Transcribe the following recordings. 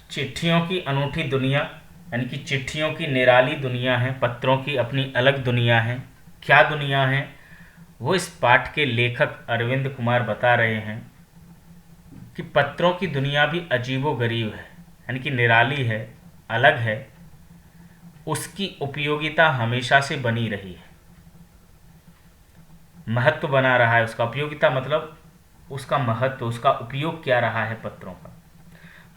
चिट्ठियों की अनूठी दुनिया, यानी कि चिट्ठियों की निराली दुनिया है, पत्रों की अपनी अलग दुनिया है। क्या दुनिया है, वो इस पाठ के लेखक अरविंद कुमार बता रहे हैं कि पत्रों की दुनिया भी अजीबोगरीब है, यानी कि निराली है, अलग है। उसकी उपयोगिता हमेशा से बनी रही है, महत्व बना रहा है उसका। उपयोगिता मतलब उसका महत्व, उसका उपयोग क्या रहा है पत्रों का।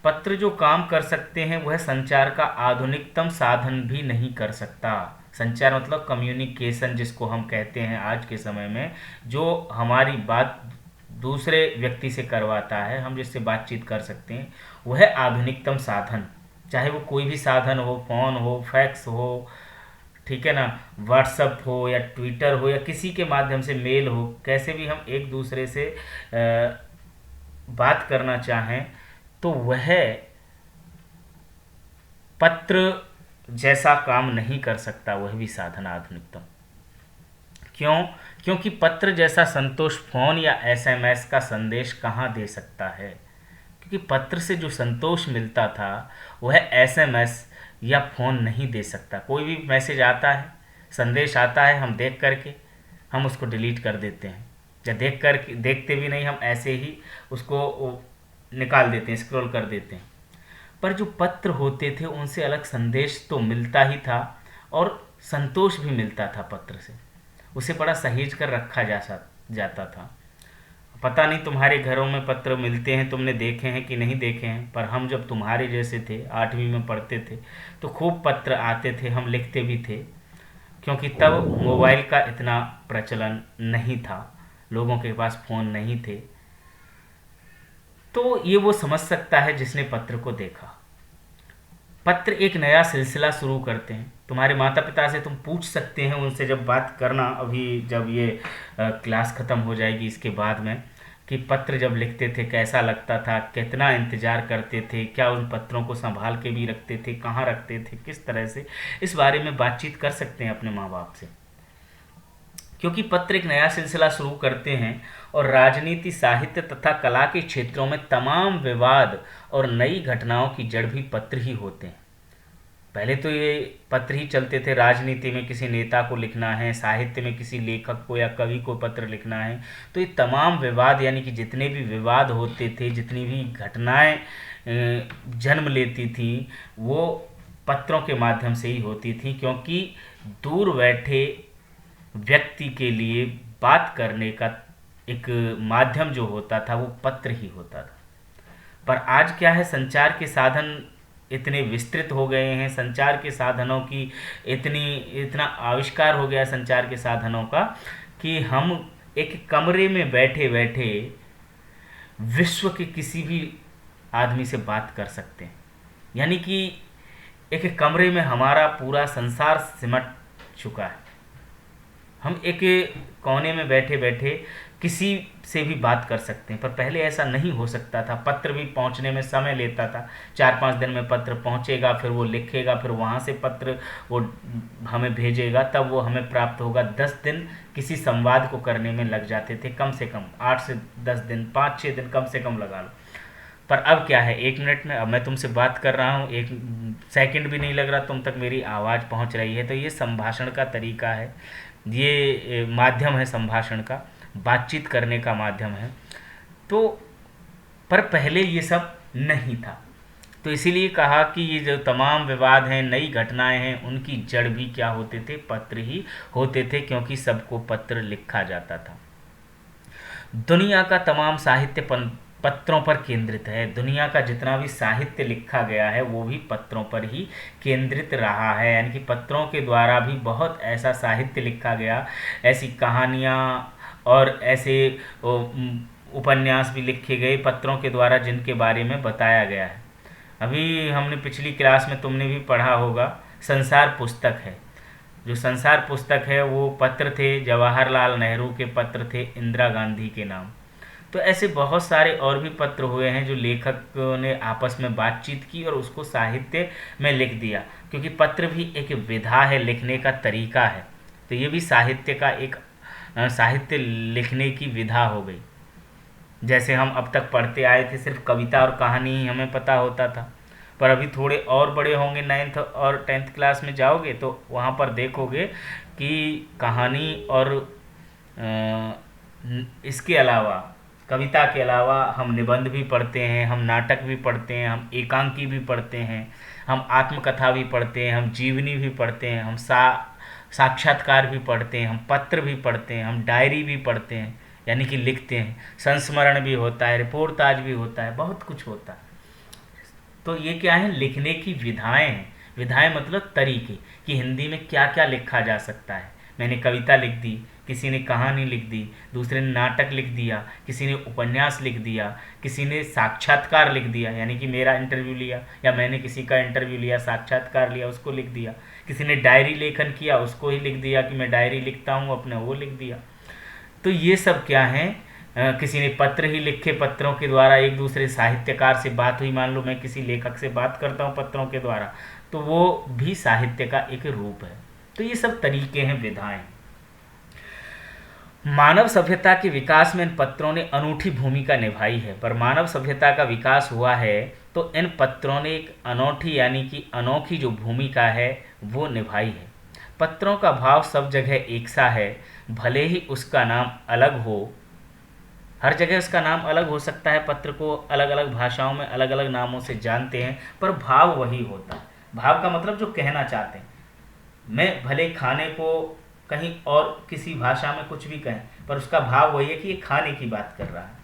पत्र जो काम कर सकते हैं वह संचार का आधुनिकतम साधन भी नहीं कर सकता। संचार मतलब कम्युनिकेशन जिसको हम कहते हैं आज के समय में, जो हमारी बात दूसरे व्यक्ति से करवाता है, हम जिससे बातचीत कर सकते हैं, वह आधुनिकतम साधन, चाहे वो कोई भी साधन हो, फोन हो, फैक्स हो, ठीक है ना, व्हाट्सअप हो या ट्विटर हो या किसी के माध्यम से मेल हो, कैसे भी हम एक दूसरे से बात करना चाहें तो वह पत्र जैसा काम नहीं कर सकता, वह भी साधन आधुनिकतम। क्यों? क्योंकि पत्र जैसा संतोष फोन या एसएमएस का संदेश कहाँ दे सकता है। क्योंकि पत्र से जो संतोष मिलता था वह एसएमएस या फोन नहीं दे सकता। कोई भी मैसेज आता है, संदेश आता है, हम देख करके हम उसको डिलीट कर देते हैं, या देख कर देखते भी नहीं, हम ऐसे ही उसको निकाल देते हैं, स्क्रॉल कर देते हैं। पर जो पत्र होते थे उनसे अलग संदेश तो मिलता ही था और संतोष भी मिलता था पत्र से। उसे बड़ा सहेज कर रखा जाता था। पता नहीं तुम्हारे घरों में पत्र मिलते हैं, तुमने देखे हैं कि नहीं देखे हैं, पर हम जब तुम्हारे जैसे थे, 8वीं में पढ़ते थे, तो खूब पत्र आते थे, हम लिखते भी थे। क्योंकि तब मोबाइल का इतना प्रचलन नहीं था, लोगों के पास फ़ोन नहीं थे। तो ये वो समझ सकता है जिसने पत्र को देखा। पत्र एक नया सिलसिला शुरू करते हैं। तुम्हारे माता पिता से तुम पूछ सकते हैं, उनसे जब बात करना, अभी जब ये क्लास ख़त्म हो जाएगी इसके बाद में, कि पत्र जब लिखते थे कैसा लगता था, कितना इंतज़ार करते थे, क्या उन पत्रों को संभाल के भी रखते थे, कहाँ रखते थे, किस तरह से, इस बारे में बातचीत कर सकते हैं अपने माँ बाप से। क्योंकि पत्र एक नया सिलसिला शुरू करते हैं और राजनीति, साहित्य तथा कला के क्षेत्रों में तमाम विवाद और नई घटनाओं की जड़ भी पत्र ही होते हैं। पहले तो ये पत्र ही चलते थे, राजनीति में किसी नेता को लिखना है, साहित्य में किसी लेखक को या कवि को पत्र लिखना है, तो ये तमाम विवाद, यानी कि जितने भी विवाद होते थे, जितनी भी घटनाएं जन्म लेती थी, वो पत्रों के माध्यम से ही होती थी। क्योंकि दूर बैठे व्यक्ति के लिए बात करने का एक माध्यम जो होता था वो पत्र ही होता था। पर आज क्या है, संचार के साधन इतने विस्तृत हो गए हैं, संचार के साधनों की इतना आविष्कार हो गया संचार के साधनों का, कि हम एक कमरे में बैठे बैठे विश्व के किसी भी आदमी से बात कर सकते हैं। यानी कि एक कमरे में हमारा पूरा संसार सिमट चुका है। हम एक कोने में बैठे बैठे किसी से भी बात कर सकते हैं। पर पहले ऐसा नहीं हो सकता था, पत्र भी पहुंचने में समय लेता था। 4-5 दिन में पत्र पहुंचेगा, फिर वो लिखेगा, फिर वहाँ से पत्र वो हमें भेजेगा, तब वो हमें प्राप्त होगा। 10 दिन किसी संवाद को करने में लग जाते थे, कम से कम 8 से 10 दिन, 5-6 दिन कम से कम लगा लो। पर अब क्या है, 1 मिनट में अब मैं तुमसे बात कर रहा हूँ, 1 सेकंड भी नहीं लग रहा तुम तक मेरी आवाज़ पहुँच रही है। तो ये संभाषण का तरीका है, ये माध्यम है संभाषण का, बातचीत करने का माध्यम है। तो पर पहले ये सब नहीं था। तो इसीलिए कहा कि ये जो तमाम विवाद हैं, नई घटनाएं हैं, उनकी जड़ भी क्या होते थे, पत्र ही होते थे। क्योंकि सबको पत्र लिखा जाता था। दुनिया का तमाम साहित्य पत्रों पर केंद्रित है। दुनिया का जितना भी साहित्य लिखा गया है वो भी पत्रों पर ही केंद्रित रहा है। यानी कि पत्रों के द्वारा भी बहुत ऐसा साहित्य लिखा गया, ऐसी कहानियाँ और ऐसे उपन्यास भी लिखे गए पत्रों के द्वारा, जिनके बारे में बताया गया है। अभी हमने पिछली क्लास में तुमने भी पढ़ा होगा, संसार पुस्तक है। जो संसार पुस्तक है वो पत्र थे, जवाहरलाल नेहरू के पत्र थे इंदिरा गांधी के नाम। तो ऐसे बहुत सारे और भी पत्र हुए हैं जो लेखकों ने आपस में बातचीत की और उसको साहित्य में लिख दिया। क्योंकि पत्र भी एक विधा है, लिखने का तरीका है। तो ये भी साहित्य का एक साहित्य लिखने की विधा हो गई। जैसे हम अब तक पढ़ते आए थे, सिर्फ कविता और कहानी ही हमें पता होता था, पर अभी थोड़े और बड़े होंगे, 9th और 10th क्लास में जाओगे तो वहाँ पर देखोगे कि कहानी और इसके अलावा, कविता के अलावा हम निबंध भी पढ़ते हैं, हम नाटक भी पढ़ते हैं, हम एकांकी भी पढ़ते हैं, हम आत्मकथा भी पढ़ते हैं, हम जीवनी भी पढ़ते हैं, हम साक्षात्कार भी पढ़ते हैं, हम पत्र भी पढ़ते हैं, हम डायरी भी पढ़ते हैं, यानी कि लिखते हैं, संस्मरण भी होता है, रिपोर्टाज भी होता है, बहुत कुछ होता है। तो ये क्या है, लिखने की विधाएं हैं। विधाएं मतलब तरीके, कि हिंदी में क्या क्या लिखा जा सकता है। मैंने कविता लिख दी, किसी ने कहानी लिख दी, दूसरे ने नाटक लिख दिया, किसी ने उपन्यास लिख दिया, किसी ने साक्षात्कार लिख दिया, यानी कि मेरा इंटरव्यू लिया या मैंने किसी का इंटरव्यू लिया, साक्षात्कार लिया, उसको लिख दिया। किसी ने डायरी लेखन किया, उसको ही लिख दिया कि मैं डायरी लिखता हूँ अपने, वो लिख दिया। तो ये सब क्या है, किसी ने पत्र ही लिखे, पत्रों के द्वारा एक दूसरे साहित्यकार से बात हुई, मान लो मैं किसी लेखक से बात करता हूँ पत्रों के द्वारा, तो वो भी साहित्य का एक रूप है। तो ये सब तरीके हैं, विधाएं। मानव सभ्यता के विकास में इन पत्रों ने अनूठी भूमिका निभाई है। पर मानव सभ्यता का विकास हुआ है तो इन पत्रों ने एक अनूठी यानी कि अनोखी जो भूमिका है वो निभाई है। पत्रों का भाव सब जगह एक सा है, भले ही उसका नाम अलग हो। हर जगह उसका नाम अलग हो सकता है, पत्र को अलग अलग भाषाओं में अलग अलग नामों से जानते हैं, पर भाव वही होता है। भाव का मतलब जो कहना चाहते हैं। मैं भले खाने को कहीं और किसी भाषा में कुछ भी कहें, पर उसका भाव वही है कि ये खाने की बात कर रहा है।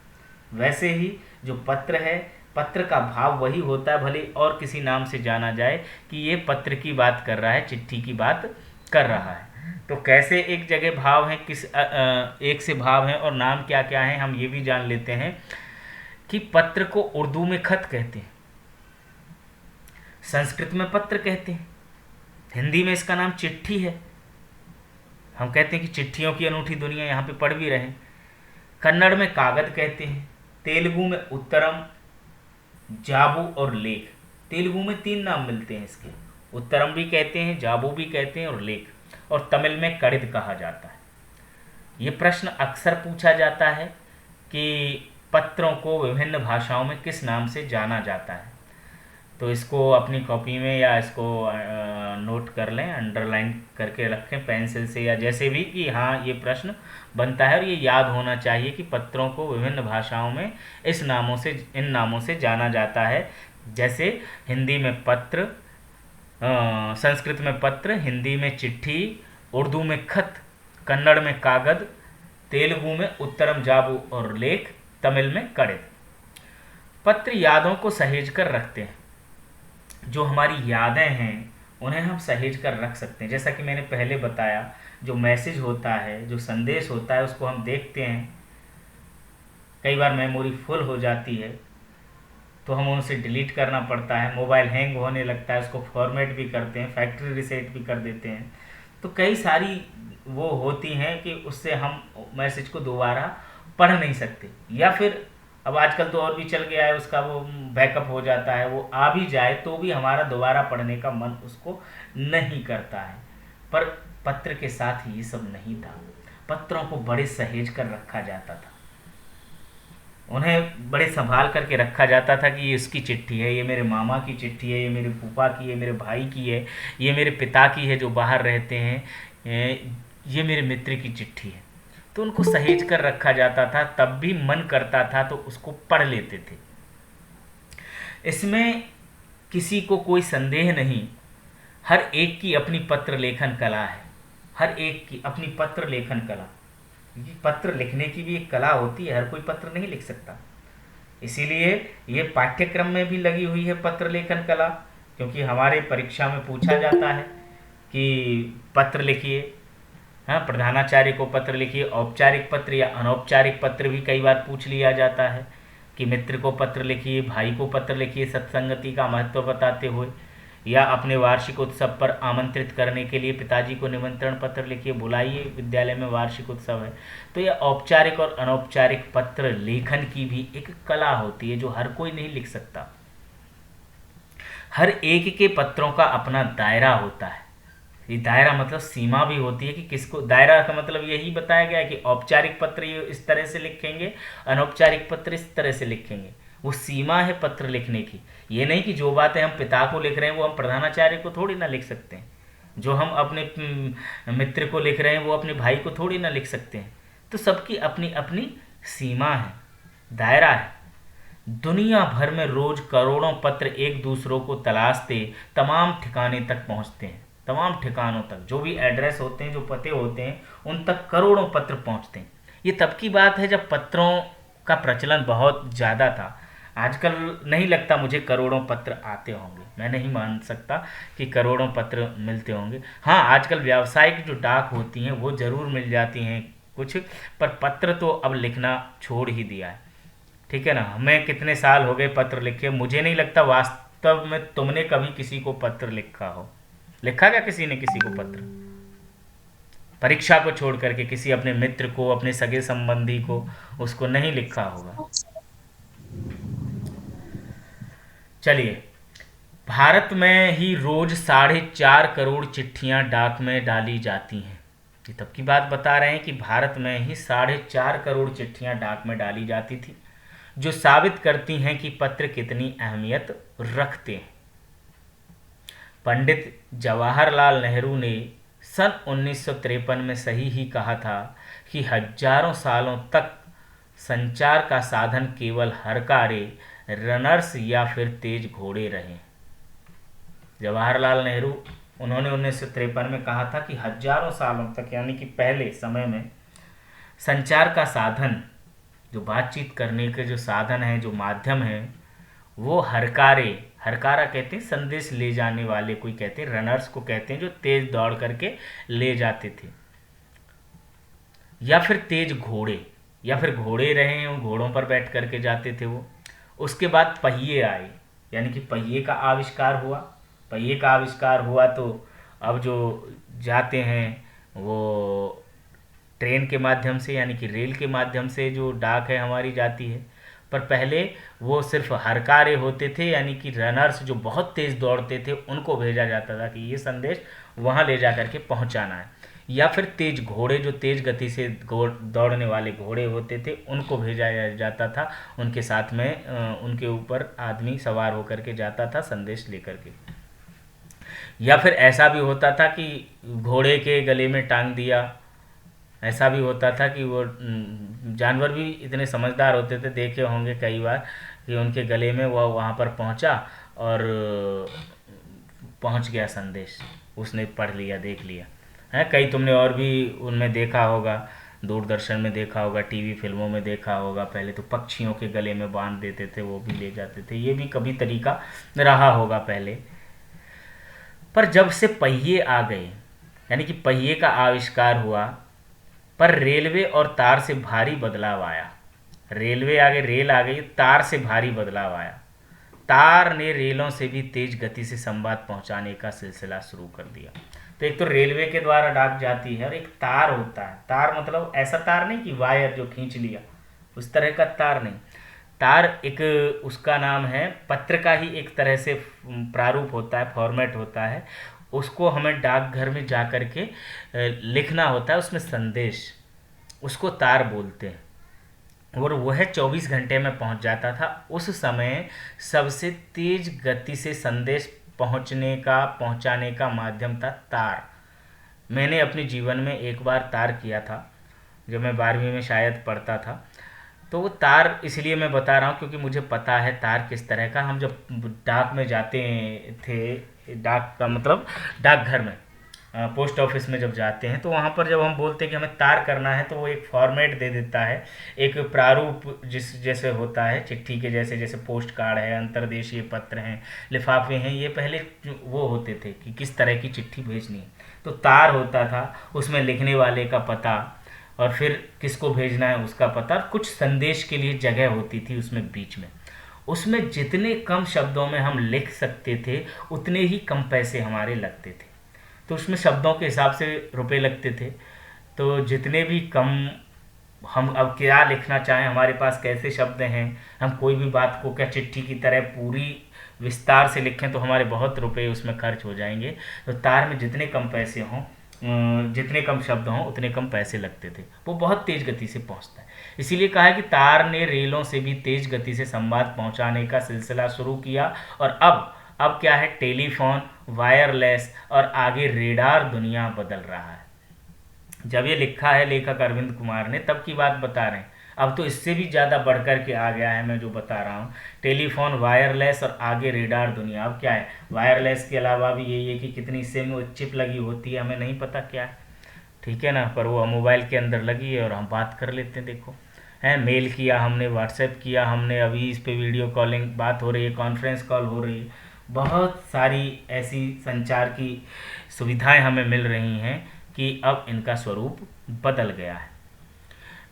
वैसे ही जो पत्र है, पत्र का भाव वही होता है, भले और किसी नाम से जाना जाए कि ये पत्र की बात कर रहा है, चिट्ठी की बात कर रहा है। तो कैसे एक जगह भाव हैं, एक से भाव हैं और नाम क्या क्या हैं, हम ये भी जान लेते हैं कि पत्र को उर्दू में खत कहते हैं, संस्कृत में पत्र कहते हैं, हिंदी में इसका नाम चिट्ठी है। हम कहते हैं कि चिट्ठियों की अनूठी दुनिया, यहाँ पे पढ़ भी रहे हैं। कन्नड़ में कागज कहते हैं, तेलुगु में उत्तरम, जाबू और लेख। तेलुगु में 3 नाम मिलते हैं इसके, उत्तरम भी कहते हैं, जाबू भी कहते हैं और लेख। और तमिल में कड़िद कहा जाता है। ये प्रश्न अक्सर पूछा जाता है कि पत्रों को विभिन्न भाषाओं में किस नाम से जाना जाता है। तो इसको अपनी कॉपी में या इसको नोट कर लें, अंडरलाइन करके रखें पेंसिल से या जैसे भी, कि हाँ ये प्रश्न बनता है और ये याद होना चाहिए कि पत्रों को विभिन्न भाषाओं में इन नामों से जाना जाता है। जैसे हिंदी में पत्र, संस्कृत में पत्र, हिंदी में चिट्ठी, उर्दू में खत, कन्नड़ में कागज, तेलुगु में उत्तरम, जाबू और लेख, तमिल में कड़िद। पत्र यादों को सहेज कर रखते हैं। जो हमारी यादें हैं उन्हें हम सहेज कर रख सकते हैं। जैसा कि मैंने पहले बताया, जो मैसेज होता है, जो संदेश होता है, उसको हम देखते हैं, कई बार मेमोरी फुल हो जाती है तो हम उसे डिलीट करना पड़ता है, मोबाइल हैंग होने लगता है, उसको फॉर्मेट भी करते हैं, फैक्ट्री रीसेट भी कर देते हैं। तो कई सारी वो होती हैं कि उससे हम मैसेज को दोबारा पढ़ नहीं सकते, या फिर अब आजकल तो और भी चल गया है, उसका वो बैकअप हो जाता है, वो आ भी जाए तो भी हमारा दोबारा पढ़ने का मन उसको नहीं करता है। पर पत्र के साथ ये सब नहीं था। पत्रों को बड़े सहेज कर रखा जाता था, उन्हें बड़े संभाल करके रखा जाता था कि ये उसकी चिट्ठी है, ये मेरे मामा की चिट्ठी है, ये मेरे फूफा की है, मेरे भाई की है, ये मेरे पिता की है जो बाहर रहते हैं, ये मेरे मित्र की चिट्ठी है। तो उनको सहेज कर रखा जाता था, तब भी मन करता था तो उसको पढ़ लेते थे। इसमें किसी को कोई संदेह नहीं, हर एक की अपनी पत्र लेखन कला है, हर एक की अपनी पत्र लेखन कला। पत्र लिखने की भी एक कला होती है, हर कोई पत्र नहीं लिख सकता। इसीलिए ये पाठ्यक्रम में भी लगी हुई है पत्र लेखन कला, क्योंकि हमारे परीक्षा में पूछा जाता है कि पत्र लिखिए, हाँ, प्रधानाचार्य को पत्र लिखिए। औपचारिक पत्र या अनौपचारिक पत्र भी कई बार पूछ लिया जाता है कि मित्र को पत्र लिखिए, भाई को पत्र लिखिए सत्संगति का महत्व बताते हुए, या अपने वार्षिक उत्सव पर आमंत्रित करने के लिए पिताजी को निमंत्रण पत्र लिखिए, बुलाइए, विद्यालय में वार्षिक उत्सव है। तो यह औपचारिक और अनौपचारिक पत्र लेखन की भी एक कला होती है जो हर कोई नहीं लिख सकता। हर एक के पत्रों का अपना दायरा होता है। ये दायरा मतलब सीमा भी होती है कि किसको, दायरा का मतलब यही बताया गया है कि औपचारिक पत्र ये इस तरह से लिखेंगे, अनौपचारिक पत्र इस तरह से लिखेंगे। वो सीमा है पत्र लिखने की। ये नहीं कि जो बातें हम पिता को लिख रहे हैं वो हम प्रधानाचार्य को थोड़ी ना लिख सकते हैं, जो हम अपने मित्र को लिख रहे हैं वो अपने भाई को थोड़ी ना लिख सकते हैं। तो सबकी अपनी अपनी सीमा है, दायरा है। दुनिया भर में रोज करोड़ों पत्र एक दूसरों को तलाशते तमाम ठिकाने तक पहुंचते हैं, तमाम ठिकानों तक, जो भी एड्रेस होते हैं, जो पते होते हैं, उन तक करोड़ों पत्र पहुंचते हैं। ये तब की बात है जब पत्रों का प्रचलन बहुत ज़्यादा था। आजकल नहीं लगता मुझे करोड़ों पत्र आते होंगे, मैं नहीं मान सकता कि करोड़ों पत्र मिलते होंगे। हाँ, आजकल व्यावसायिक जो डाक होती हैं वो ज़रूर मिल जाती हैं कुछ, पर पत्र तो अब लिखना छोड़ ही दिया है। ठीक है ना। हमें कितने साल हो गए पत्र लिखे, मुझे नहीं लगता वास्तव में तुमने कभी किसी को पत्र लिखा हो। लिखा क्या किसी ने किसी को पत्र? परीक्षा को छोड़ करके किसी अपने मित्र को, अपने सगे संबंधी को, उसको नहीं लिखा होगा। चलिए, भारत में ही रोज 4.5 करोड़ चिट्ठियां डाक में डाली जाती हैं। ये तब की बात बता रहे हैं कि भारत में ही 4.5 करोड़ चिट्ठियां डाक में डाली जाती थी, जो साबित करती हैं कि पत्र कितनी अहमियत रखते हैं। पंडित जवाहरलाल नेहरू ने सन 1953 में सही ही कहा था कि हजारों सालों तक संचार का साधन केवल हरकारे, रनर्स या फिर तेज घोड़े रहे। जवाहरलाल नेहरू, उन्होंने 1953 में कहा था कि हजारों सालों तक, यानी कि पहले समय में, संचार का साधन, जो बातचीत करने के जो साधन है, जो माध्यम है, वो हरकारे, हरकारा कहते हैं संदेश ले जाने वाले, कोई कहते हैं रनर्स को कहते हैं, जो तेज दौड़ करके ले जाते थे, या फिर तेज घोड़े, या फिर घोड़े रहे हैं, घोड़ों पर बैठ करके जाते थे वो। उसके बाद पहिए आए, यानी कि पहिए का आविष्कार हुआ। पहिए का आविष्कार हुआ तो अब जो जाते हैं वो ट्रेन के माध्यम से, यानी कि रेल के माध्यम से जो डाक है हमारी जाती है। पर पहले वो सिर्फ हरकारे होते थे, यानी कि रनर्स जो बहुत तेज़ दौड़ते थे, उनको भेजा जाता था कि ये संदेश वहाँ ले जा करके पहुँचाना है। या फिर तेज घोड़े, जो तेज गति से दौड़ने वाले घोड़े होते थे, उनको भेजा जाता था, उनके साथ में उनके ऊपर आदमी सवार होकर के जाता था संदेश लेकर के। या फिर ऐसा भी होता था कि घोड़े के गले में टांग दिया। ऐसा भी होता था कि वो जानवर भी इतने समझदार होते थे, देखे होंगे कई बार, कि उनके गले में वो वहाँ पर पहुँचा और पहुँच गया संदेश, उसने पढ़ लिया, देख लिया है। कई तुमने और भी उनमें देखा होगा, दूरदर्शन में देखा होगा, टीवी फिल्मों में देखा होगा, पहले तो पक्षियों के गले में बांध देते थे, वो भी ले जाते थे। ये भी कभी तरीका रहा होगा पहले। पर जब से पहिए आ गए, यानी कि पहिए का आविष्कार हुआ, पर रेलवे और तार से भारी बदलाव आया। रेलवे आ गई, रेल आ गई, तार से भारी बदलाव आया। तार ने रेलों से भी तेज गति से संवाद पहुंचाने का सिलसिला शुरू कर दिया। तो एक तो रेलवे के द्वारा डाक जाती है, और एक तार होता है। तार मतलब ऐसा तार नहीं कि वायर जो खींच लिया, उस तरह का तार नहीं। तार एक उसका नाम है, पत्र का ही एक तरह से प्रारूप होता है, फॉर्मेट होता है। उसको हमें डाकघर में जा कर के लिखना होता है, उसमें संदेश, उसको तार बोलते हैं। और वह 24 घंटे में पहुंच जाता था। उस समय सबसे तेज गति से संदेश पहुंचाने का माध्यम था तार। मैंने अपने जीवन में एक बार तार किया था, जब मैं 12वीं में शायद पढ़ता था। तो वो तार इसलिए मैं बता रहा हूँ क्योंकि मुझे पता है तार किस तरह का। हम जब डाक में जाते थे, डाक का मतलब डाकघर में, पोस्ट ऑफिस में जब जाते हैं, तो वहाँ पर जब हम बोलते हैं कि हमें तार करना है, तो वो एक फॉर्मेट दे देता है, एक प्रारूप जैसे होता है चिट्ठी के जैसे, जैसे पोस्ट कार्ड है, अंतर्देशीय पत्र हैं, लिफाफे हैं, ये पहले वो होते थे कि किस तरह की चिट्ठी भेजनी है। तो तार होता था, उसमें लिखने वाले का पता और फिर किसको भेजना है उसका पता, कुछ संदेश के लिए जगह होती थी उसमें बीच में। उसमें जितने कम शब्दों में हम लिख सकते थे, उतने ही कम पैसे हमारे लगते थे। तो उसमें शब्दों के हिसाब से रुपए लगते थे। तो जितने भी कम हम अब क्या लिखना चाहें, हमारे पास कैसे शब्द हैं, हम कोई भी बात को क्या चिट्ठी की तरह पूरी विस्तार से लिखें तो हमारे बहुत रुपए उसमें खर्च हो जाएंगे। तो तार में जितने कम पैसे हों जितने कम शब्द हों उतने कम पैसे लगते थे। वो बहुत तेज गति से पहुंचता है। इसीलिए कहा है कि तार ने रेलों से भी तेज गति से संवाद पहुंचाने का सिलसिला शुरू किया। और अब क्या है, टेलीफोन, वायरलेस और आगे रेडार दुनिया बदल रहा है। जब ये लिखा है लेखक अरविंद कुमार ने, तब की बात बता रहे हैं। अब तो इससे भी ज़्यादा बढ़कर के आ गया है, मैं जो बता रहा हूँ। टेलीफोन, वायरलेस और आगे रेडार दुनिया। अब क्या है, वायरलेस के अलावा भी यही है कि कितनी सिम चिप लगी होती है हमें नहीं पता क्या है, ठीक है ना, पर वो मोबाइल के अंदर लगी है और हम बात कर लेते हैं। देखो है, मेल किया हमने, व्हाट्सएप किया हमने, अभी इस पे वीडियो कॉलिंग बात हो रही है, कॉन्फ्रेंस कॉल हो रही है। बहुत सारी ऐसी संचार की सुविधाएं हमें मिल रही हैं कि अब इनका स्वरूप बदल गया है।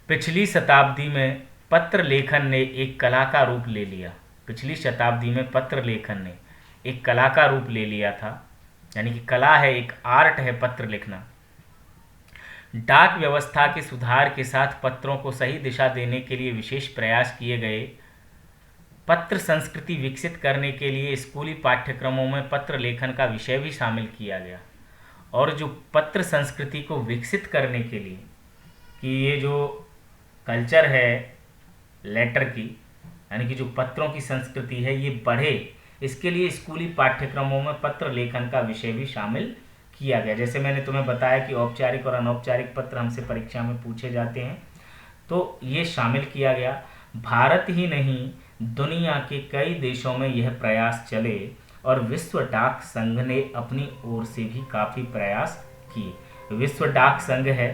पिछली शताब्दी में पत्र लेखन ने एक कला का रूप ले लिया। पिछली शताब्दी में पत्र लेखन ने एक कला का रूप ले लिया था, यानी कि कला है, एक आर्ट है पत्र लिखना। डाक व्यवस्था के सुधार के साथ पत्रों को सही दिशा देने के लिए विशेष प्रयास किए गए। पत्र संस्कृति विकसित करने के लिए स्कूली पाठ्यक्रमों में पत्र लेखन का विषय भी शामिल किया गया। और जो पत्र संस्कृति को विकसित करने के लिए, कि ये जो कल्चर है लेटर की, यानी कि जो पत्रों की संस्कृति है ये बढ़े, इसके लिए स्कूली पाठ्यक्रमों में पत्र लेखन का विषय भी शामिल किया गया। जैसे मैंने तुम्हें बताया कि औपचारिक और अनौपचारिक पत्र हमसे परीक्षा में पूछे जाते हैं, तो ये शामिल किया गया। भारत ही नहीं, दुनिया के कई देशों में यह प्रयास चले और विश्व डाक संघ ने अपनी ओर से भी काफी प्रयास किए। विश्व डाक संघ है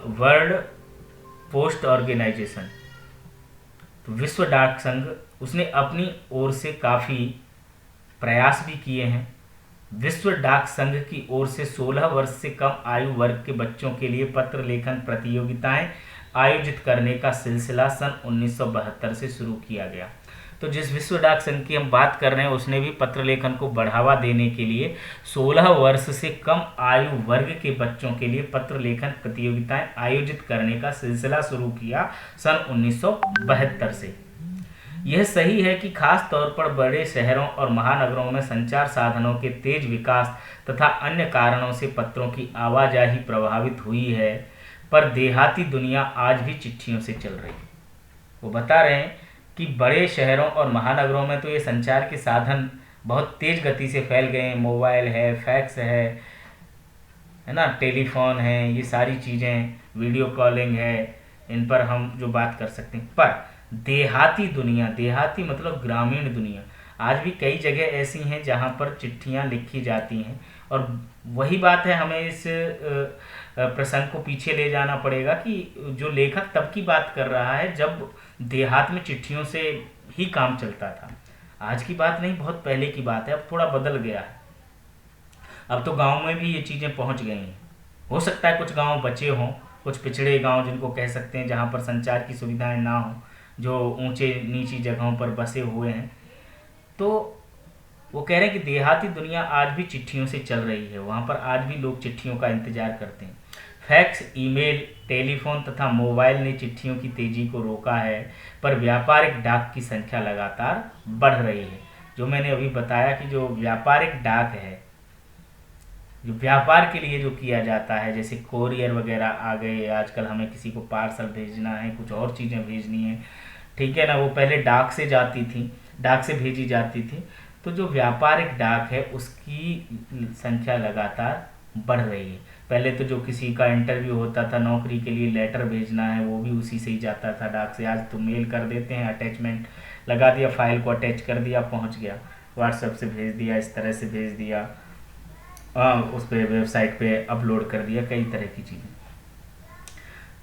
वर्ल्ड पोस्ट ऑर्गेनाइजेशन, तो विश्व डाक संघ, उसने अपनी ओर से काफ़ी प्रयास भी किए हैं। विश्व डाक संघ की ओर से 16 वर्ष से कम आयु वर्ग के बच्चों के लिए पत्र लेखन प्रतियोगिताएं आयोजित करने का सिलसिला सन 1972 से शुरू किया गया। तो जिस विश्व डाक संघ की हम बात कर रहे हैं, उसने भी पत्र लेखन को बढ़ावा देने के लिए 16 वर्ष से कम आयु वर्ग के बच्चों के लिए पत्र लेखन प्रतियोगिताएं आयोजित करने का सिलसिला शुरू किया सन 1972 से। यह सही है कि खास तौर पर बड़े शहरों और महानगरों में संचार साधनों के तेज विकास तथा अन्य कारणों से पत्रों की आवाजाही प्रभावित हुई है, पर देहाती दुनिया आज भी चिट्ठियों से चल रही है। वो बता रहे हैं कि बड़े शहरों और महानगरों में तो ये संचार के साधन बहुत तेज गति से फैल गए हैं। मोबाइल है, फैक्स है ना, टेलीफोन है, ये सारी चीज़ें, वीडियो कॉलिंग है, इन पर हम जो बात कर सकते हैं। पर देहाती दुनिया, देहाती मतलब ग्रामीण दुनिया, आज भी कई जगह ऐसी हैं जहाँ पर चिट्ठियाँ लिखी जाती हैं। और वही बात है, हमें इस प्रसंग को पीछे ले जाना पड़ेगा कि जो लेखक तब की बात कर रहा है जब देहात में चिट्ठियों से ही काम चलता था। आज की बात नहीं, बहुत पहले की बात है। अब थोड़ा बदल गया है, अब तो गांव में भी ये चीज़ें पहुंच गई हैं। हो सकता है कुछ गांव बचे हों, कुछ पिछड़े गांव जिनको कह सकते हैं, जहां पर संचार की सुविधाएं ना हो, जो ऊंचे नीची जगहों पर बसे हुए हैं। तो वो कह रहे हैं कि देहाती दुनिया आज भी चिट्ठियों से चल रही है, वहाँ पर आज भी लोग चिट्ठियों का इंतजार करते हैं। फैक्स, ईमेल, टेलीफोन तथा मोबाइल ने चिट्ठियों की तेजी को रोका है, पर व्यापारिक डाक की संख्या लगातार बढ़ रही है। जो मैंने अभी बताया कि जो व्यापारिक डाक है, जो व्यापार के लिए जो किया जाता है, जैसे कोरियर वगैरह आ गए आजकल, हमें किसी को पार्सल भेजना है, कुछ और चीज़ें भेजनी है, ठीक है ना, वो पहले डाक से जाती थी, डाक से भेजी जाती थी। तो जो व्यापारिक डाक है उसकी संख्या लगातार बढ़ रही है। पहले तो जो किसी का इंटरव्यू होता था, नौकरी के लिए लेटर भेजना है, वो भी उसी से ही जाता था, डाक से। आज तो मेल कर देते हैं, अटैचमेंट लगा दिया, फाइल को अटैच कर दिया, पहुंच गया, व्हाट्सएप से भेज दिया, इस तरह से भेज दिया, उस पर वेबसाइट पे अपलोड कर दिया, कई तरह की चीज़ें।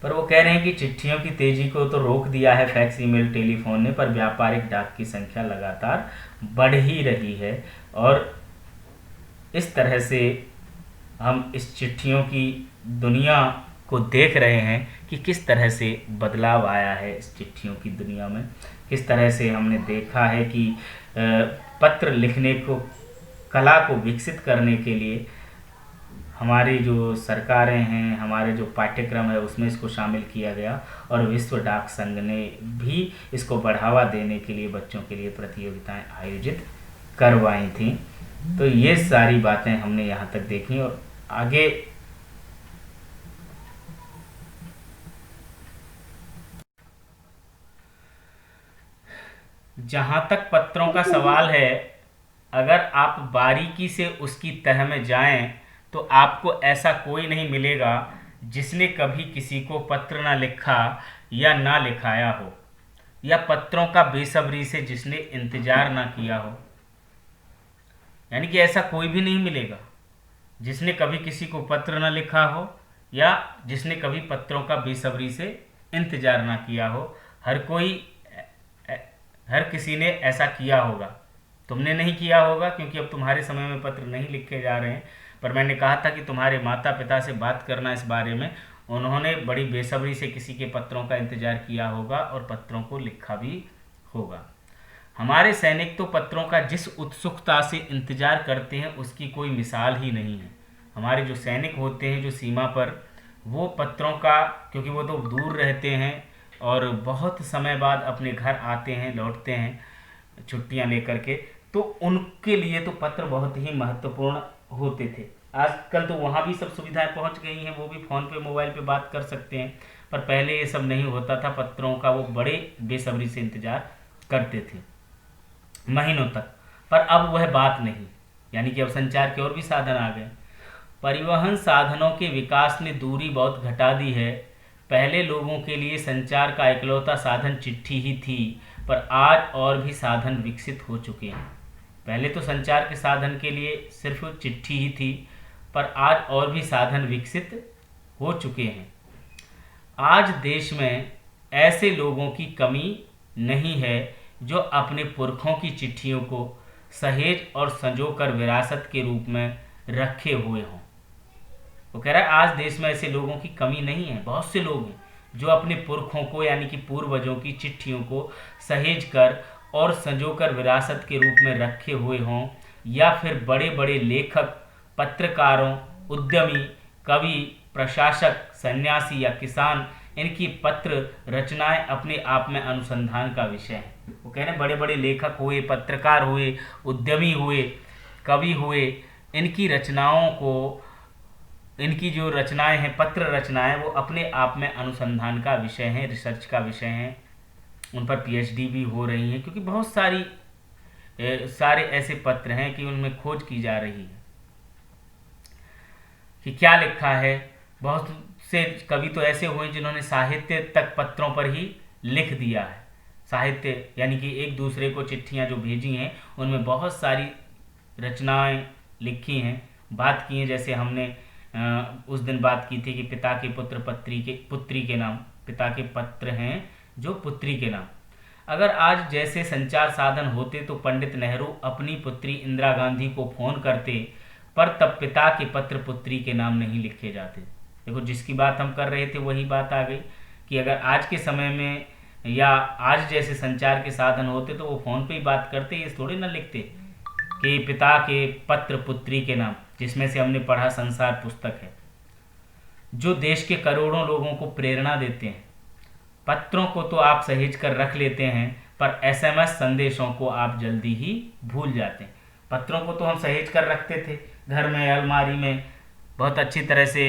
पर वो कह रहे हैं कि चिट्ठियों की तेजी को तो रोक दिया है फैक्स, ईमेल, टेलीफोन ने, पर व्यापारिक डाक की संख्या लगातार बढ़ ही रही है। और इस तरह से हम इस चिट्ठियों की दुनिया को देख रहे हैं कि किस तरह से बदलाव आया है इस चिट्ठियों की दुनिया में। किस तरह से हमने देखा है कि पत्र लिखने को, कला को विकसित करने के लिए हमारी जो सरकारें हैं, हमारे जो पाठ्यक्रम है उसमें इसको शामिल किया गया, और विश्व डाक संघ ने भी इसको बढ़ावा देने के लिए बच्चों के लिए प्रतियोगिताएं आयोजित करवाई थी। तो ये सारी बातें हमने यहाँ तक देखी और आगे जहाँ तक पत्रों का सवाल है, अगर आप बारीकी से उसकी तह में जाएं तो आपको ऐसा कोई नहीं मिलेगा जिसने कभी किसी को पत्र ना लिखा या ना लिखाया हो, या पत्रों का बेसब्री से जिसने इंतजार ना किया हो। यानी कि ऐसा कोई भी नहीं मिलेगा जिसने कभी किसी को पत्र ना लिखा हो या जिसने कभी पत्रों का बेसब्री से इंतजार ना किया हो। हर कोई, हर किसी ने ऐसा किया होगा। तुमने नहीं किया होगा क्योंकि अब तुम्हारे समय में पत्र नहीं लिखे जा रहे हैं, पर मैंने कहा था कि तुम्हारे माता पिता से बात करना इस बारे में। उन्होंने बड़ी बेसब्री से किसी के पत्रों का इंतजार किया होगा और पत्रों को लिखा भी होगा। हमारे सैनिक तो पत्रों का जिस उत्सुकता से इंतजार करते हैं उसकी कोई मिसाल ही नहीं है। हमारे जो सैनिक होते हैं जो सीमा पर, वो पत्रों का, क्योंकि वो तो दूर रहते हैं और बहुत समय बाद अपने घर आते हैं, लौटते हैं छुट्टियां लेकर के, तो उनके लिए तो पत्र बहुत ही महत्वपूर्ण होते थे। आजकल तो वहाँ भी सब सुविधाएं पहुँच गई हैं, वो भी फ़ोन पे मोबाइल पे बात कर सकते हैं, पर पहले ये सब नहीं होता था। पत्रों का वो बड़े बेसब्री से इंतजार करते थे महीनों तक। पर अब वह बात नहीं, यानी कि अब संचार के और भी साधन आ गए। परिवहन साधनों के विकास ने दूरी बहुत घटा दी है। पहले लोगों के लिए संचार का इकलौता साधन चिट्ठी ही थी, पर आज और भी साधन विकसित हो चुके हैं। पहले तो संचार के साधन के लिए सिर्फ चिट्ठी ही थी, पर आज और भी साधन विकसित हो चुके हैं। आज देश में ऐसे लोगों की कमी नहीं है जो अपने पुरखों की चिट्ठियों को सहेज और संजोकर विरासत के रूप में रखे हुए हों। वो कह रहा है आज देश में ऐसे लोगों की कमी नहीं है, बहुत से लोग हैं जो अपने पुरखों को यानी कि पूर्वजों की चिट्ठियों को सहेज कर और संजोकर विरासत के रूप में रखे हुए हों, या फिर बड़े बड़े लेखक, पत्रकारों, उद्यमी, कवि, प्रशासक, सन्यासी या किसान, इनकी पत्र रचनाएं अपने आप में अनुसंधान का विषय है। वो कह रहे हैं बड़े बड़े लेखक हुए, पत्रकार हुए, उद्यमी हुए, कवि हुए, इनकी रचनाओं को, इनकी जो रचनाएं हैं, पत्र रचनाएं, वो अपने आप में अनुसंधान का विषय हैं, रिसर्च का विषय हैं। उन पर पीएचडी भी हो रही है, क्योंकि बहुत सारे ऐसे पत्र हैं कि उनमें खोज की जा रही है कि क्या लिखा है। बहुत से कवि तो ऐसे हुए जिन्होंने साहित्य तक पत्रों पर ही लिख दिया है। साहित्य यानी कि एक दूसरे को चिट्ठियां जो भेजी हैं, उनमें बहुत सारी रचनाएं लिखी हैं, बात की हैं। जैसे हमने उस दिन बात की थी कि पिता के पुत्र पुत्री के नाम, पिता के पत्र हैं जो पुत्री के नाम। अगर आज जैसे संचार साधन होते तो पंडित नेहरू अपनी पुत्री इंदिरा गांधी को फोन करते, पर तब पिता के पत्र पुत्री के नाम नहीं लिखे जाते। देखो, जिसकी बात हम कर रहे थे वही बात आ गई कि अगर आज के समय में या आज जैसे संचार के साधन होते तो वो फोन पे ही बात करते, ये थोड़े ना लिखते कि पिता के पत्र पुत्री के नाम, जिसमें से हमने पढ़ा संसार पुस्तक है, जो देश के करोड़ों लोगों को प्रेरणा देते हैं। पत्रों को तो आप सहेज कर रख लेते हैं, पर एसएमएस संदेशों को आप जल्दी ही भूल जाते हैं। पत्रों को तो हम सहेज कर रखते थे घर में, अलमारी में बहुत अच्छी तरह से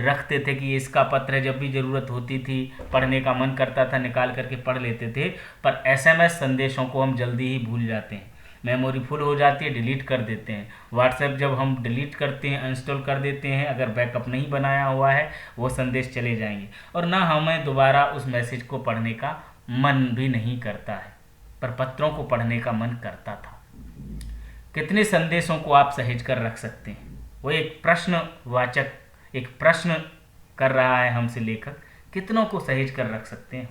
रखते थे कि इसका पत्र है, जब भी ज़रूरत होती थी, पढ़ने का मन करता था, निकाल करके पढ़ लेते थे। पर एसएमएस संदेशों को हम जल्दी ही भूल जाते हैं, मेमोरी फुल हो जाती है, डिलीट कर देते हैं। व्हाट्सएप जब हम डिलीट करते हैं, अनइंस्टॉल कर देते हैं, अगर बैकअप नहीं बनाया हुआ है, वो संदेश चले जाएंगे और ना हमें दोबारा उस मैसेज को पढ़ने का मन भी नहीं करता है। पर पत्रों को पढ़ने का मन करता था। कितने संदेशों को आप सहेज कर रख सकते हैं? वो एक प्रश्नवाचक, एक प्रश्न कर रहा है हमसे लेखक, कितनों को सहेज कर रख सकते हैं?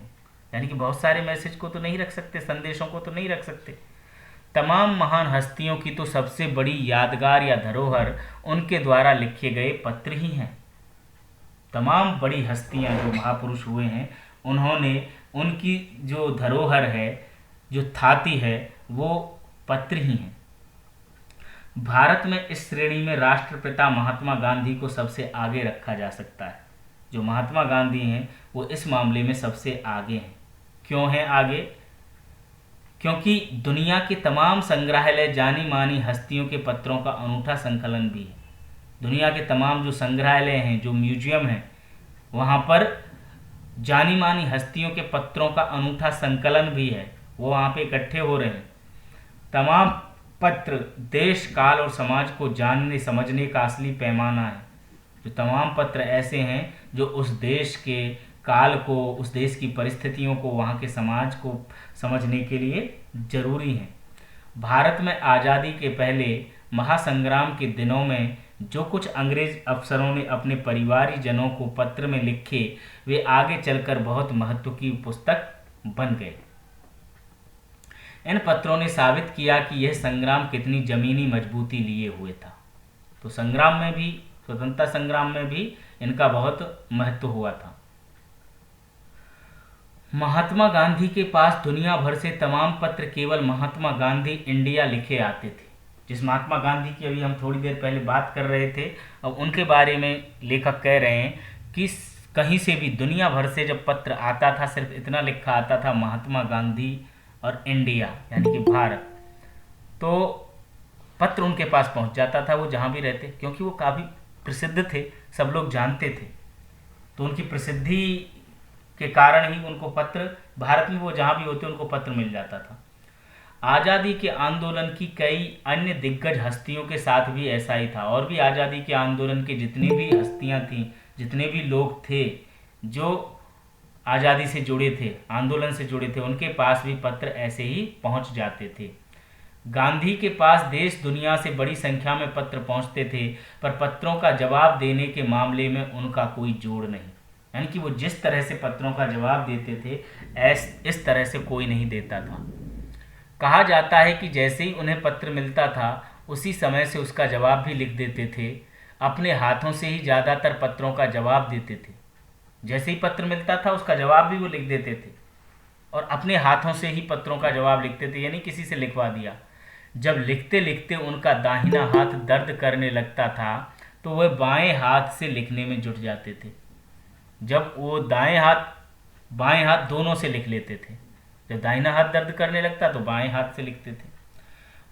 यानी कि बहुत सारे मैसेज को तो नहीं रख सकते, संदेशों को तो नहीं रख सकते। तमाम महान हस्तियों की तो सबसे बड़ी यादगार या धरोहर उनके द्वारा लिखे गए पत्र ही हैं। तमाम बड़ी हस्तियां जो महापुरुष हुए हैं, उन्होंने, उनकी जो धरोहर है, जो थाती है, वो पत्र ही हैं। भारत में इस श्रेणी में राष्ट्रपिता महात्मा गांधी को सबसे आगे रखा जा सकता है। जो महात्मा गांधी हैं वो इस मामले में सबसे आगे हैं। क्यों हैं आगे? क्योंकि दुनिया के तमाम संग्रहालय जानी मानी हस्तियों के पत्रों का अनूठा संकलन भी है। दुनिया के तमाम जो संग्रहालय हैं, जो म्यूजियम हैं, वहाँ पर जानी मानी हस्तियों के पत्रों का अनूठा संकलन भी है। वो वहाँ पे इकट्ठे हो रहे हैं। तमाम पत्र देश, काल और समाज को जानने समझने का असली पैमाना है। जो तमाम पत्र ऐसे हैं जो उस देश के काल को, उस देश की परिस्थितियों को, वहाँ के समाज को समझने के लिए जरूरी हैं। भारत में आज़ादी के पहले महासंग्राम के दिनों में जो कुछ अंग्रेज अफसरों ने अपने परिवारीजनों को पत्र में लिखे, वे आगे चलकर बहुत महत्व की पुस्तक बन गए। इन पत्रों ने साबित किया कि यह संग्राम कितनी जमीनी मजबूती लिए हुए था। तो संग्राम में भी, स्वतंत्रता संग्राम में भी इनका बहुत महत्व हुआ था। महात्मा गांधी के पास दुनिया भर से तमाम पत्र केवल महात्मा गांधी इंडिया लिखे आते थे। जिस महात्मा गांधी की अभी हम थोड़ी देर पहले बात कर रहे थे, अब उनके बारे में लेखक कह रहे हैं कि कहीं से भी दुनिया भर से जब पत्र आता था, सिर्फ इतना लिखा आता था, महात्मा गांधी और इंडिया यानी कि भारत। तो पत्र उनके पास पहुंच जाता था, वो जहाँ भी रहते, क्योंकि वो काफ़ी प्रसिद्ध थे, सब लोग जानते थे। तो उनकी प्रसिद्धि के कारण ही उनको पत्र, भारत में वो जहाँ भी होते उनको पत्र मिल जाता था। आज़ादी के आंदोलन की कई अन्य दिग्गज हस्तियों के साथ भी ऐसा ही था। और भी आज़ादी के आंदोलन के जितने भी हस्तियाँ थीं, जितने भी लोग थे जो आज़ादी से जुड़े थे, आंदोलन से जुड़े थे, उनके पास भी पत्र ऐसे ही पहुंच जाते थे। गांधी के पास देश दुनिया से बड़ी संख्या में पत्र पहुंचते थे, पर पत्रों का जवाब देने के मामले में उनका कोई जोड़ नहीं। यानी कि वो जिस तरह से पत्रों का जवाब देते थे, इस तरह से कोई नहीं देता था। कहा जाता है कि जैसे ही उन्हें पत्र मिलता था, उसी समय से उसका जवाब भी लिख देते थे। अपने हाथों से ही ज़्यादातर पत्रों का जवाब देते थे। जैसे ही पत्र मिलता था, उसका जवाब भी वो लिख देते थे और अपने हाथों से ही पत्रों का जवाब लिखते थे, यानी किसी से लिखवा दिया। जब लिखते लिखते उनका दाहिना हाथ दर्द करने लगता था, तो वह बाएं हाथ से लिखने में जुट जाते थे। जब वो दाएं हाथ बाएं हाथ दोनों से लिख लेते थे। जब दाहिना हाथ दर्द करने लगता तो बाएं हाथ से लिखते थे।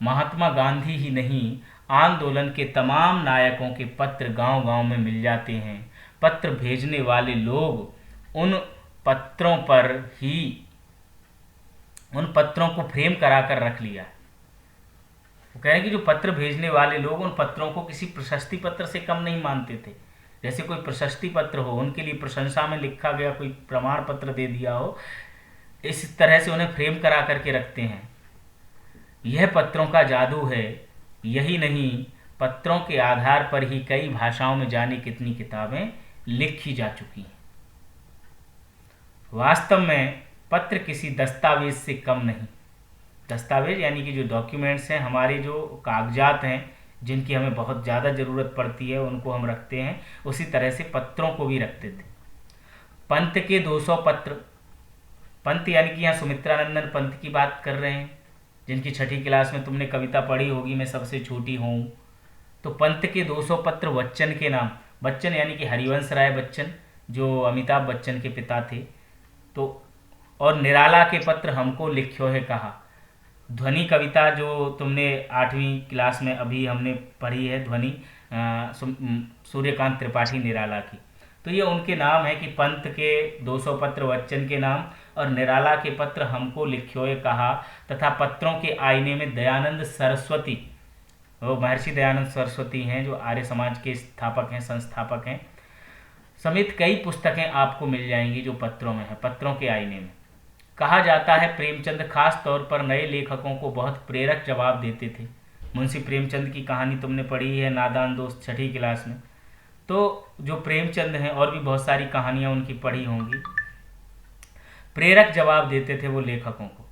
महात्मा गांधी ही नहीं, आंदोलन के तमाम नायकों के पत्र गांव-गांव में मिल जाते हैं। पत्र भेजने वाले लोग उन पत्रों पर ही, उन पत्रों को फ्रेम कराकर रख लिया। वो कह रहे हैं कि जो पत्र भेजने वाले लोग उन पत्रों को किसी प्रशस्ति पत्र से कम नहीं मानते थे। जैसे कोई प्रशस्ति पत्र हो, उनके लिए प्रशंसा में लिखा गया कोई प्रमाण पत्र दे दिया हो, इस तरह से उन्हें फ्रेम करा करके रखते हैं। यह पत्रों का जादू है। यही नहीं, पत्रों के आधार पर ही कई भाषाओं में जाने कितनी किताबें लिखी जा चुकी हैं। वास्तव में पत्र किसी दस्तावेज से कम नहीं। दस्तावेज यानी कि जो डॉक्यूमेंट्स हैं, हमारे जो कागजात हैं जिनकी हमें बहुत ज़्यादा ज़रूरत पड़ती है, उनको हम रखते हैं, उसी तरह से पत्रों को भी रखते थे। पंत के 200 पत्र। पंत यानी कि यहाँ सुमित्रानंदन पंत की बात कर रहे हैं, जिनकी 6ठी क्लास में तुमने कविता पढ़ी होगी, मैं सबसे छोटी हूँ। तो पंत के 200 पत्र बच्चन के नाम, बच्चन यानी कि हरिवंश राय बच्चन, जो अमिताभ बच्चन के पिता थे। तो और निराला के पत्र हमको लिख्यो है कहा। ध्वनि कविता जो तुमने 8वीं क्लास में अभी हमने पढ़ी है, ध्वनि सूर्यकांत त्रिपाठी निराला की। तो ये उनके नाम है कि पंत के 200 पत्र बच्चन के नाम और निराला के पत्र हमको लिख्योए कहा, तथा पत्रों के आईने में दयानंद सरस्वती, वो महर्षि दयानंद सरस्वती हैं जो आर्य समाज के स्थापक हैं, संस्थापक हैं, समेत कई पुस्तकें आपको मिल जाएंगी जो पत्रों में है, पत्रों के आईने में। कहा जाता है प्रेमचंद खास तौर पर नए लेखकों को बहुत प्रेरक जवाब देते थे। मुंशी प्रेमचंद की कहानी तुमने पढ़ी है, नादान दोस्त, 6ठी क्लास में। तो जो प्रेमचंद हैं, और भी बहुत सारी कहानियाँ उनकी पढ़ी होंगी, प्रेरक जवाब देते थे वो लेखकों को,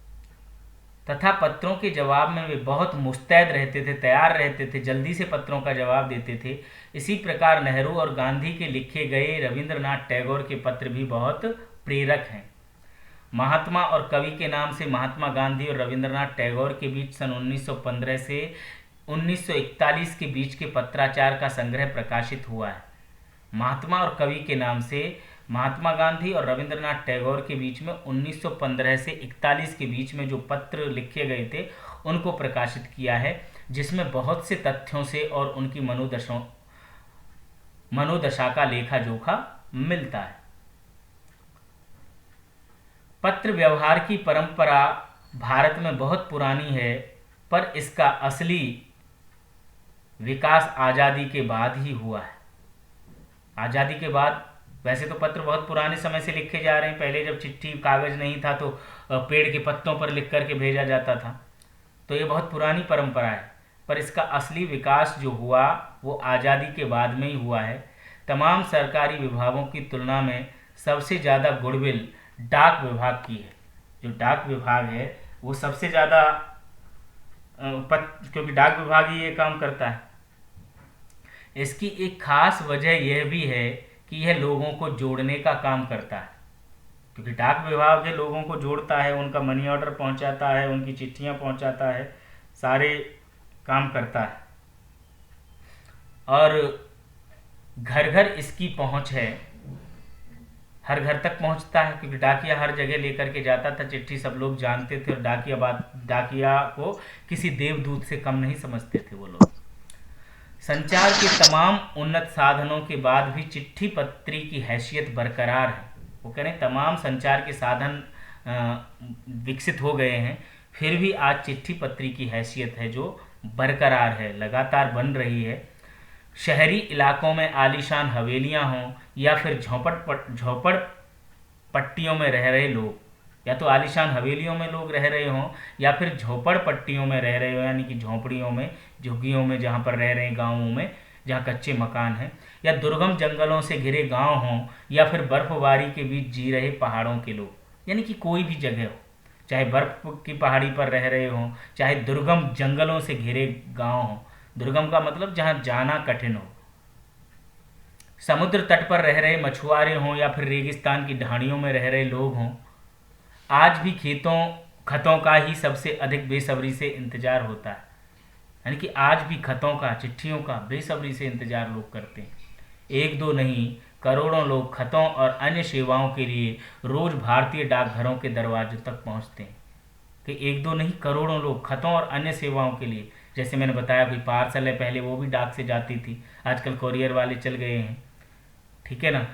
तथा पत्रों के जवाब में वे बहुत मुस्तैद रहते थे, तैयार रहते थे, जल्दी से पत्रों का जवाब देते थे। इसी प्रकार नेहरू और गांधी के लिखे गए रविंद्रनाथ टैगोर के पत्र भी बहुत प्रेरक हैं। महात्मा और कवि के नाम से महात्मा गांधी और रविंद्रनाथ टैगोर के बीच सन 1915 से 1941 के बीच के पत्राचार का संग्रह प्रकाशित हुआ है। महात्मा और कवि के नाम से महात्मा गांधी और रविंद्रनाथ टैगोर के बीच में 1915 से 41 के बीच में जो पत्र लिखे गए थे उनको प्रकाशित किया है, जिसमें बहुत से तथ्यों से और उनकी मनोदशा का लेखा जोखा मिलता है। पत्र व्यवहार की परंपरा भारत में बहुत पुरानी है, पर इसका असली विकास आज़ादी के बाद ही हुआ है। आज़ादी के बाद वैसे तो पत्र बहुत पुराने समय से लिखे जा रहे हैं। पहले जब चिट्ठी कागज़ नहीं था तो पेड़ के पत्तों पर लिख करके भेजा जाता था, तो ये बहुत पुरानी परंपरा है। पर इसका असली विकास जो हुआ वो आज़ादी के बाद में ही हुआ है। तमाम सरकारी विभागों की तुलना में सबसे ज़्यादा गुडविल डाक विभाग की है। जो डाक विभाग है वो सबसे ज़्यादा क्योंकि डाक विभाग ही ये काम करता है। इसकी एक खास वजह यह भी है कि यह लोगों को जोड़ने का काम करता है, क्योंकि डाक विभाग है लोगों को जोड़ता है, उनका मनी ऑर्डर पहुंचाता है, उनकी चिट्ठियां पहुंचाता है, सारे काम करता है। और घर घर इसकी पहुंच है, हर घर तक पहुंचता है, क्योंकि डाकिया हर जगह लेकर के जाता था चिट्ठी, सब लोग जानते थे और डाकिया को किसी देवदूत से कम नहीं समझते थे वो लोग। संचार के तमाम उन्नत साधनों के बाद भी चिट्ठी पत्री की हैसियत बरकरार है। वो कह रहे हैं तमाम संचार के साधन विकसित हो गए हैं, फिर भी आज चिट्ठी पत्री की हैसियत है जो बरकरार है, लगातार बन रही है। शहरी इलाकों में आलीशान हवेलियां हों या फिर झोपड़ पट्टियों में रह रहे लोग, या तो आलीशान हवेलियों में लोग रह रहे हों या फिर झोपड़ पट्टियों में रह रहे हो, यानी कि झोपड़ियों में, झुग्गियों में जहाँ पर रह रहे हैं, गाँवों में जहाँ कच्चे मकान हैं, या दुर्गम जंगलों से घिरे गांव हों या फिर बर्फबारी के बीच जी रहे पहाड़ों के लोग, यानी कि कोई भी जगह हो, चाहे बर्फ की पहाड़ी पर रह रहे हों, चाहे दुर्गम जंगलों से घिरे गांव हों। दुर्गम का मतलब जहाँ जाना कठिन हो। समुद्र तट पर रह रहे मछुआरे हों या फिर रेगिस्तान की ढाणियों में रह रहे लोग हों, आज भी खतों का ही सबसे अधिक बेसब्री से इंतजार होता है। यानी कि आज भी खतों का, चिट्ठियों का बेसब्री से इंतजार लोग करते हैं। एक दो नहीं, करोड़ों लोग खतों और अन्य सेवाओं के लिए रोज भारतीय डाकघरों के दरवाजों तक पहुंचते हैं। कि एक दो नहीं, करोड़ों लोग खतों और अन्य सेवाओं के लिए, जैसे मैंने बताया कोई पार्सल है, पहले वो भी डाक से जाती थी, आजकल कोरियर वाले चल गए हैं, ठीक है ना।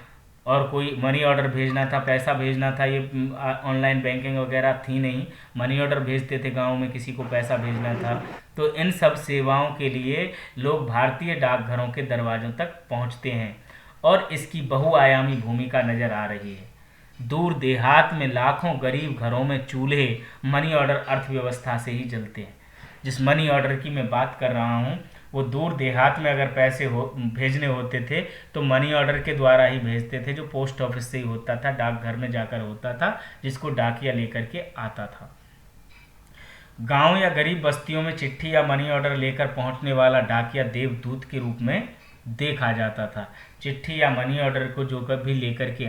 और कोई मनी ऑर्डर भेजना था, पैसा भेजना था, ये ऑनलाइन बैंकिंग वगैरह थी नहीं, मनी ऑर्डर भेजते थे, गांव में किसी को पैसा भेजना था। तो इन सब सेवाओं के लिए लोग भारतीय डाकघरों के दरवाजों तक पहुंचते हैं और इसकी बहुआयामी भूमिका नज़र आ रही है। दूर देहात में लाखों गरीब घरों में चूल्हे मनी ऑर्डर अर्थव्यवस्था से ही जलते हैं। जिस मनी ऑर्डर की मैं बात कर रहा हूँ वो दूर देहात में अगर पैसे भेजने होते थे तो मनी ऑर्डर के द्वारा ही भेजते थे, जो पोस्ट ऑफिस से ही होता था, डाकघर में जाकर होता था, जिसको डाकिया लेकर के आता था। गांव या गरीब बस्तियों में चिट्ठी या मनी ऑर्डर लेकर पहुंचने वाला डाकिया देवदूत के रूप में देखा जाता था। चिट्ठी या मनी ऑर्डर को जो कभी लेकर के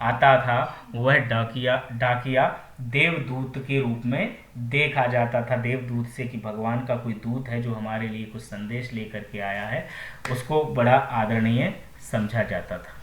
आता था वह डाकिया देवदूत के रूप में देखा जाता था। देवदूत से कि भगवान का कोई दूत है जो हमारे लिए कुछ संदेश लेकर के आया है, उसको बड़ा आदरणीय समझा जाता था।